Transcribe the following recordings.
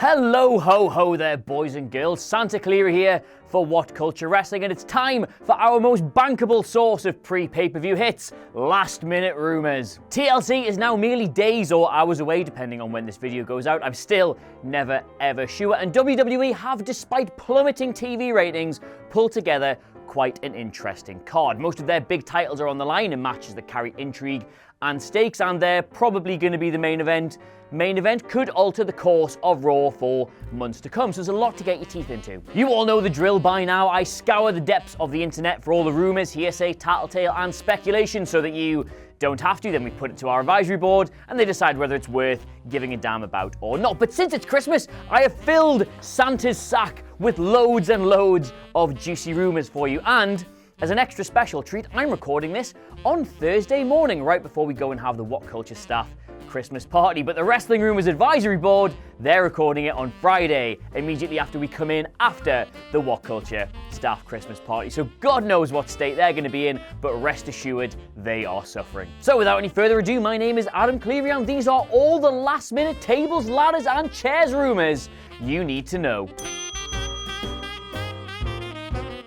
Hello, ho, ho there, boys and girls. Santa Clery here for WhatCulture Wrestling, and it's time for our most bankable source of pre-pay-per-view hits, last-minute rumours. TLC is now merely days or hours away, depending on when this video goes out. I'm still never, ever sure, and WWE have, despite plummeting TV ratings, pulled together quite an interesting card. Most of their big titles are on the line in matches that carry intrigue and stakes, and they're probably going to be the main event. Main event could alter the course of Raw for months to come, so there's a lot to get your teeth into. You all know the drill by now. I scour the depths of the internet for all the rumours, hearsay, tattletale, and speculation so that you don't have to. Then we put it to our advisory board, and they decide whether it's worth giving a damn about or not. But since it's Christmas, I have filled Santa's sack with loads and loads of juicy rumours for you, and as an extra special treat, I'm recording this on Thursday morning, right before we go and have the WhatCulture staff Christmas party. But the Wrestling Rumours Advisory Board, they're recording it on Friday, immediately after we come in after the WhatCulture staff Christmas party. So God knows what state they're going to be in, but rest assured, they are suffering. So without any further ado, my name is Adam Clery, and these are all the last-minute tables, ladders, and chairs rumours you need to know.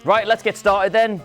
Right, let's get started then.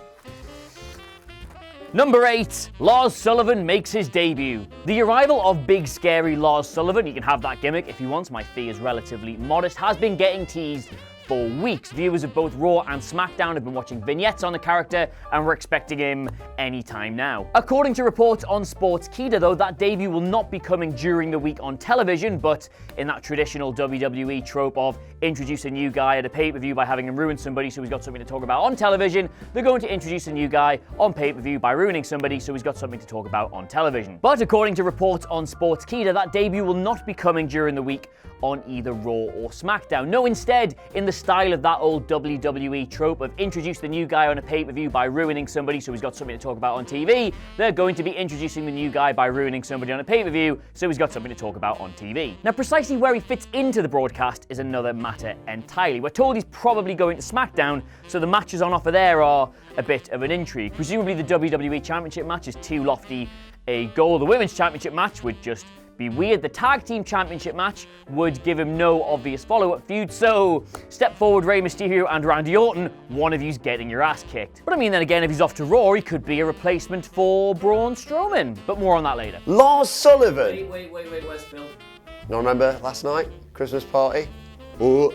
Number 8, Lars Sullivan makes his debut. The arrival of big scary Lars Sullivan, you can have that gimmick if you want, my fee is relatively modest, has been getting teased for weeks. Viewers of both Raw and SmackDown have been watching vignettes on the character, and we're expecting him anytime now. According to reports on Sportskeeda, though, that debut will not be coming during the week on television, but in that traditional WWE trope of introduce a new guy at a pay-per-view by having him ruin somebody so he's got something to talk about on television, they're going to introduce a new guy on pay-per-view by ruining somebody so he's got something to talk about on television. But according to reports on Sportskeeda, that debut will not be coming during the week on either Raw or SmackDown. No, instead, in the style of that old WWE trope of introduce the new guy on a pay-per-view by ruining somebody so he's got something to talk about on TV, they're going to be introducing the new guy by ruining somebody on a pay-per-view so he's got something to talk about on TV. Now, precisely where he fits into the broadcast is another matter entirely. We're told he's probably going to SmackDown, so the matches on offer there are a bit of an intrigue. Presumably the WWE Championship match is too lofty a goal. The Women's Championship match would just be weird. The Tag Team Championship match would give him no obvious follow-up feud, so step forward Rey Mysterio and Randy Orton, one of you's getting your ass kicked. But I mean, then again, if he's off to Raw, he could be a replacement for Braun Strowman, but more on that later. Lars Sullivan! Wait, where's Phil? You remember last night? Christmas party? Yeah,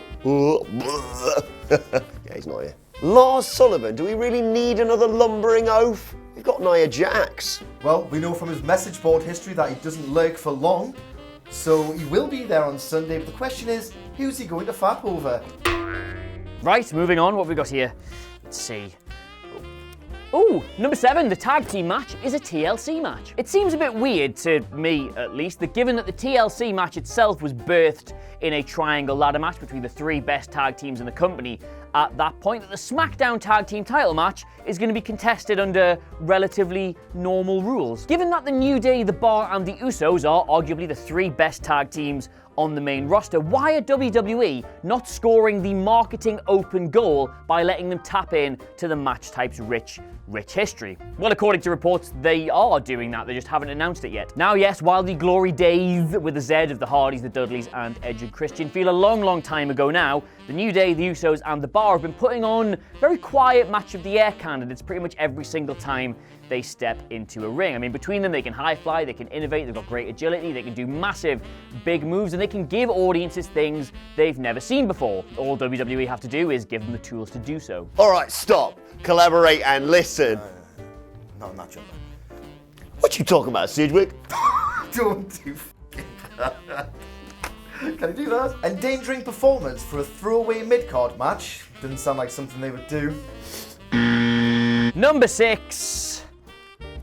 he's not here. Lars Sullivan, do we really need another lumbering oaf? We've got Nia Jax. Well, we know from his message board history that he doesn't lurk for long, so he will be there on Sunday, but the question is, who's he going to fap over? Right, moving on, what have we got here? Let's see. Ooh, number 7, the tag team match is a TLC match. It seems a bit weird, to me at least, that given that the TLC match itself was birthed in a triangle ladder match between the 3 best tag teams in the company at that point, that the SmackDown tag team title match is going to be contested under relatively normal rules. Given that the New Day, the Bar, and the Usos are arguably the 3 best tag teams on the main roster, why are WWE not scoring the marketing open goal by letting them tap in to the match type's rich history? Well, according to reports, they are doing that, they just haven't announced it yet. Now, yes, while the glory days with the Z of the Hardys, the Dudleys, and Edge and Christian feel a long time ago now, the New Day, the Usos, and the Bar have been putting on very quiet match of the year candidates pretty much every single time they step into a ring. I mean, between them, they can high fly, they can innovate, they've got great agility, they can do massive, big moves, and they can give audiences things they've never seen before. All WWE have to do is give them the tools to do so. All right, stop, collaborate, and listen. No, not your man. What you talking about, Sidgwick? Don't do Can I do that? Endangering performance for a throwaway mid-card match. Doesn't sound like something they would do. Number 6.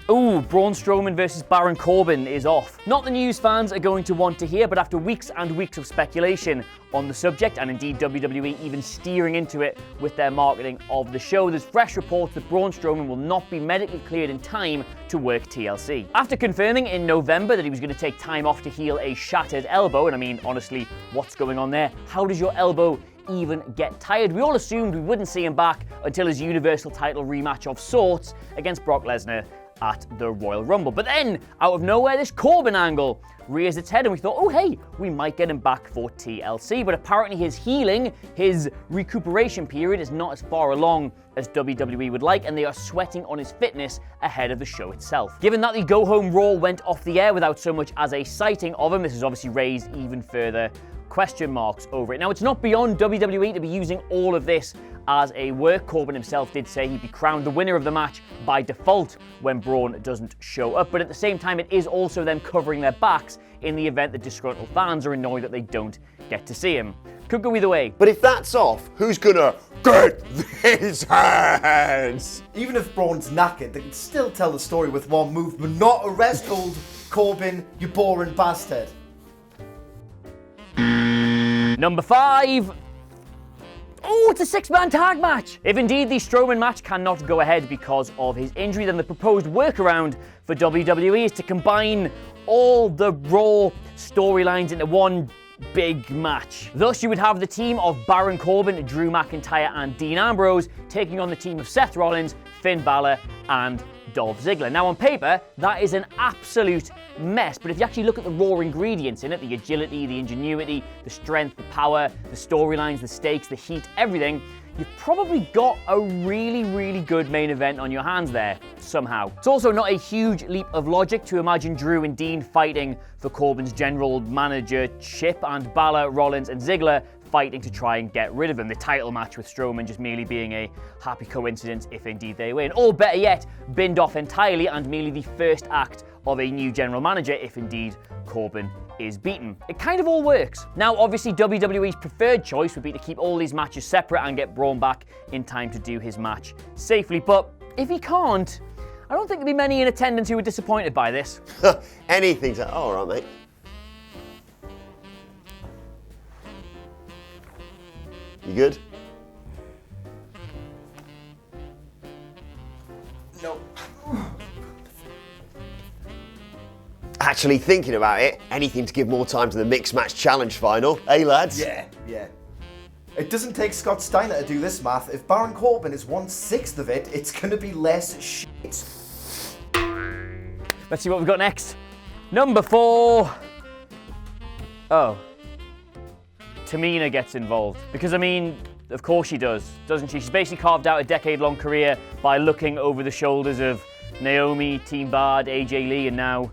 Ooh, Braun Strowman versus Baron Corbin is off. Not the news fans are going to want to hear, but after weeks and weeks of speculation on the subject, and indeed WWE even steering into it with their marketing of the show, there's fresh reports that Braun Strowman will not be medically cleared in time to work TLC. After confirming in November that he was going to take time off to heal a shattered elbow, and I mean, honestly, what's going on there? How does your elbow even get tired? We all assumed we wouldn't see him back until his Universal title rematch of sorts against Brock Lesnar at the Royal Rumble. But then, out of nowhere, this Corbin angle rears its head and we thought, oh hey, we might get him back for TLC, but apparently his healing, his recuperation period is not as far along as WWE would like, and they are sweating on his fitness ahead of the show itself. Given that the Go Home Raw went off the air without so much as a sighting of him, this has obviously raised even further question marks over it. Now, it's not beyond WWE to be using all of this as a work. Corbin himself did say he'd be crowned the winner of the match by default when Braun doesn't show up, but at the same time, it is also them covering their backs in the event that disgruntled fans are annoyed that they don't get to see him. Could go either way. But if that's off, who's gonna get his hands? Even if Braun's knackered, they can still tell the story with one move, but not arrest old Corbin, you boring bastard. Number 5. Oh, it's a six-man tag match! If indeed the Strowman match cannot go ahead because of his injury, then the proposed workaround for WWE is to combine all the Raw storylines into one big match. Thus, you would have the team of Baron Corbin, Drew McIntyre, and Dean Ambrose taking on the team of Seth Rollins, Finn Balor, and Dolph Ziggler. Now, on paper, that is an absolute mess, but if you actually look at the raw ingredients in it, the agility, the ingenuity, the strength, the power, the storylines, the stakes, the heat, everything, you've probably got a really, really good main event on your hands there, somehow. It's also not a huge leap of logic to imagine Drew and Dean fighting for Corbin's general managership and Balor, Rollins, and Ziggler fighting to try and get rid of him. The title match with Strowman just merely being a happy coincidence if indeed they win. Or better yet, binned off entirely and merely the first act of a new general manager if indeed Corbin is beaten. It kind of all works. Now, obviously, WWE's preferred choice would be to keep all these matches separate and get Braun back in time to do his match safely. But if he can't, I don't think there'd be many in attendance who were disappointed by this. Anything's all right, mate. You good? No. Actually thinking about it, anything to give more time to the Mixed Match Challenge final. Hey, lads? Yeah. It doesn't take Scott Steiner to do this math. If Baron Corbin is 1/6 of it, it's gonna be less shit. Let's see what we've got next. Number 4. Oh. Tamina gets involved. Because, I mean, of course she does, doesn't she? She's basically carved out a decade-long career by looking over the shoulders of Naomi, Team Bard, AJ Lee, and now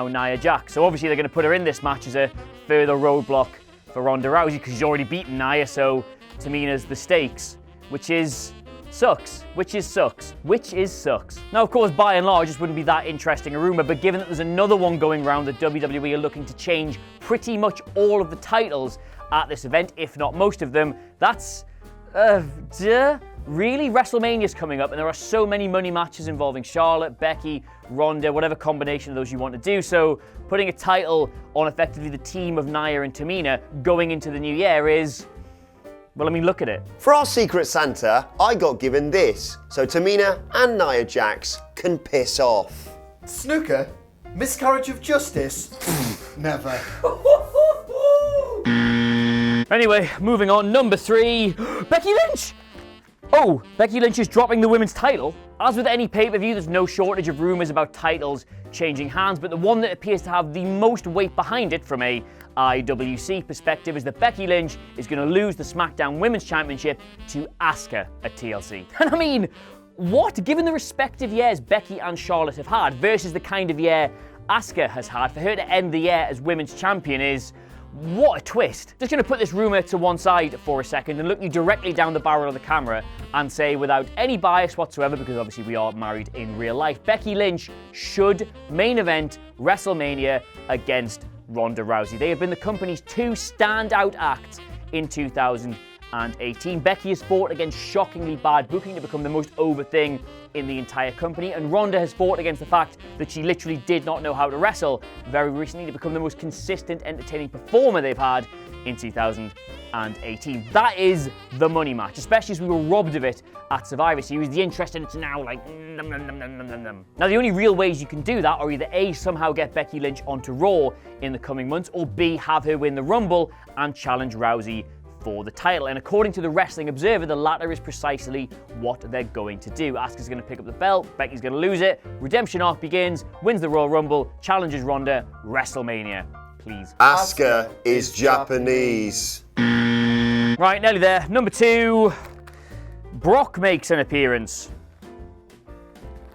Nia Jax. So obviously they're going to put her in this match as a further roadblock for Ronda Rousey because she's already beaten Nia, so Tamina's the stakes, which sucks. Now, of course, by and large, this wouldn't be that interesting a rumour, but given that there's another one going around that WWE are looking to change pretty much all of the titles at this event, if not most of them, that's really? WrestleMania's coming up, and there are so many money matches involving Charlotte, Becky, Ronda, whatever combination of those you want to do. So putting a title on effectively the team of Nia and Tamina going into the new year is, well, I mean, look at it. For our Secret Santa, I got given this, so Tamina and Nia Jax can piss off. Snooker? Miscarriage of justice? Never. Anyway, moving on. Number 3, Becky Lynch! Oh, Becky Lynch is dropping the women's title. As with any pay-per-view, there's no shortage of rumours about titles changing hands, but the one that appears to have the most weight behind it from a IWC perspective is that Becky Lynch is going to lose the SmackDown Women's Championship to Asuka at TLC. And I mean, what? Given the respective years Becky and Charlotte have had versus the kind of year Asuka has had, for her to end the year as Women's Champion is... what a twist. Just going to put this rumour to one side for a second and look you directly down the barrel of the camera and say, without any bias whatsoever, because obviously we are married in real life, Becky Lynch should main event WrestleMania against Ronda Rousey. They have been the company's 2 standout acts in 2018. Becky has fought against shockingly bad booking to become the most over thing in the entire company, and Ronda has fought against the fact that she literally did not know how to wrestle very recently to become the most consistent, entertaining performer they've had in 2018. That is the money match, especially as we were robbed of it at Survivor Series. The interest in it's now like nom, nom, nom, nom, nom, nom. Now, the only real ways you can do that are either A, somehow get Becky Lynch onto Raw in the coming months, or B, have her win the Rumble and challenge Rousey for the title. And according to the Wrestling Observer, the latter is precisely what they're going to do. Asuka's going to pick up the belt, Becky's going to lose it, redemption arc begins, wins the Royal Rumble, challenges Ronda, WrestleMania. Please. Asuka is Japanese. Right, nearly there. Number 2, Brock makes an appearance.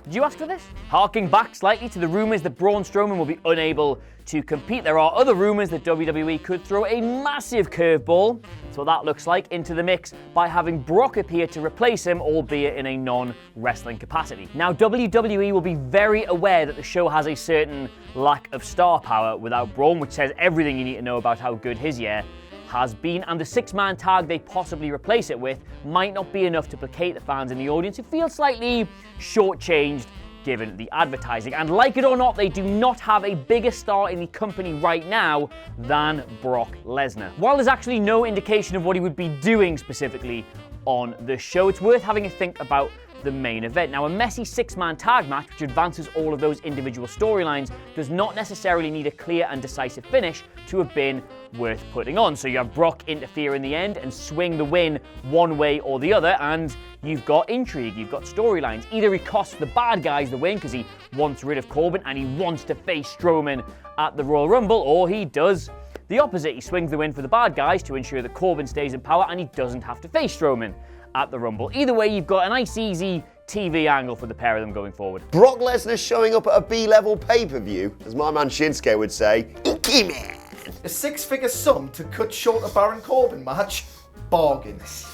Did you ask for this? Harking back slightly to the rumours that Braun Strowman will be unable to compete, there are other rumours that WWE could throw a massive curveball, that's what that looks like, into the mix by having Brock appear to replace him, albeit in a non-wrestling capacity. Now, WWE will be very aware that the show has a certain lack of star power without Braun, which says everything you need to know about how good his year has been, and the 6-man tag they possibly replace it with might not be enough to placate the fans in the audience who feel slightly shortchanged given the advertising. And like it or not, they do not have a bigger star in the company right now than Brock Lesnar. While there's actually no indication of what he would be doing specifically on the show, it's worth having a think about the main event. Now, a messy 6-man tag match, which advances all of those individual storylines, does not necessarily need a clear and decisive finish to have been worth putting on. So you have Brock interfere in the end and swing the win one way or the other, and you've got intrigue, you've got storylines. Either he costs the bad guys the win because he wants rid of Corbin and he wants to face Strowman at the Royal Rumble, or he does the opposite. He swings the win for the bad guys to ensure that Corbin stays in power and he doesn't have to face Strowman at the Rumble. Either way, you've got a nice, easy TV angle for the pair of them going forward. Brock Lesnar showing up at a B-level pay-per-view, as my man Shinsuke would say. Icky man. A 6-figure sum to cut short a Baron Corbin match? Bargains.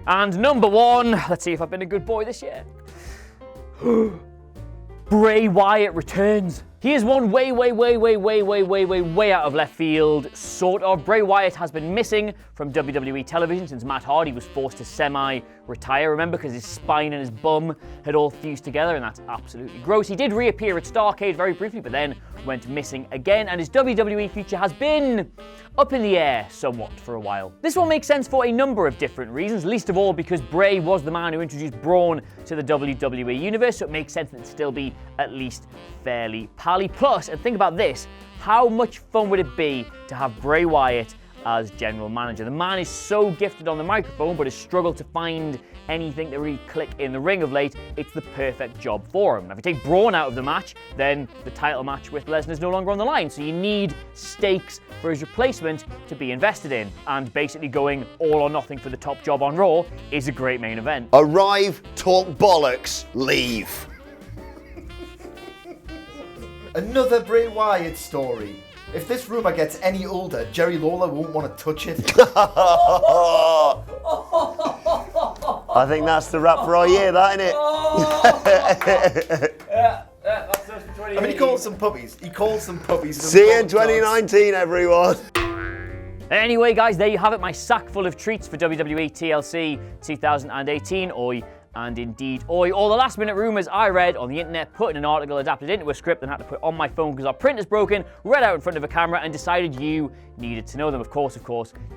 And number 1, let's see if I've been a good boy this year. Bray Wyatt returns. He is one way out of left field, sort of. Bray Wyatt has been missing from WWE television since Matt Hardy was forced to semi-retire, remember, because his spine and his bum had all fused together, and that's absolutely gross. He did reappear at Starrcade very briefly, but then went missing again, and his WWE future has been up in the air somewhat for a while. This one makes sense for a number of different reasons, least of all because Bray was the man who introduced Braun to the WWE Universe, so it makes sense that it'd still be at least fairly pally. Plus, and think about this, how much fun would it be to have Bray Wyatt as general manager? The man is so gifted on the microphone, but has struggled to find anything that really click in the ring of late. It's the perfect job for him. Now, if you take Braun out of the match, then the title match with Lesnar is no longer on the line, so you need stakes for his replacement to be invested in. And basically going all or nothing for the top job on Raw is a great main event. Arrive, talk bollocks, leave. Another Bray Wyatt story. If this rumour gets any older, Jerry Lawler won't want to touch it. I think that's the wrap for our year, that, innit? That's just for 2018. I mean, he calls them puppies. He calls them puppies. See you in 2019, everyone. Anyway, guys, there you have it, my sack full of treats for WWE TLC 2018. Oi. And indeed, oi, all the last minute rumours I read on the internet, put in an article, adapted into a script, and had to put on my phone because our printer's broken, read out in front of a camera, and decided you needed to know them. Of course,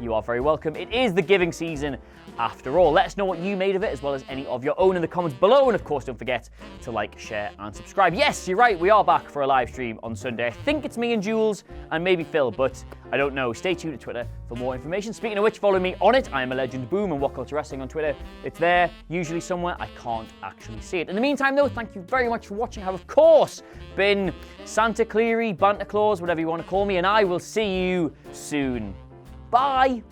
you are very welcome. It is the giving season after all. Let us know what you made of it, as well as any of your own in the comments below. And of course, don't forget to like, share, and subscribe. Yes, you're right, we are back for a live stream on Sunday. I think it's me and Jules, and maybe Phil, but I don't know. Stay tuned to Twitter for more information. Speaking of which, follow me on it. I am a Legend Boom and WhatCulture Wrestling on Twitter. It's there, usually somewhere. I can't actually see it. In the meantime, though, thank you very much for watching. I have, of course, been Santa Clery, Banter Claus, whatever you want to call me, and I will see you soon. Bye!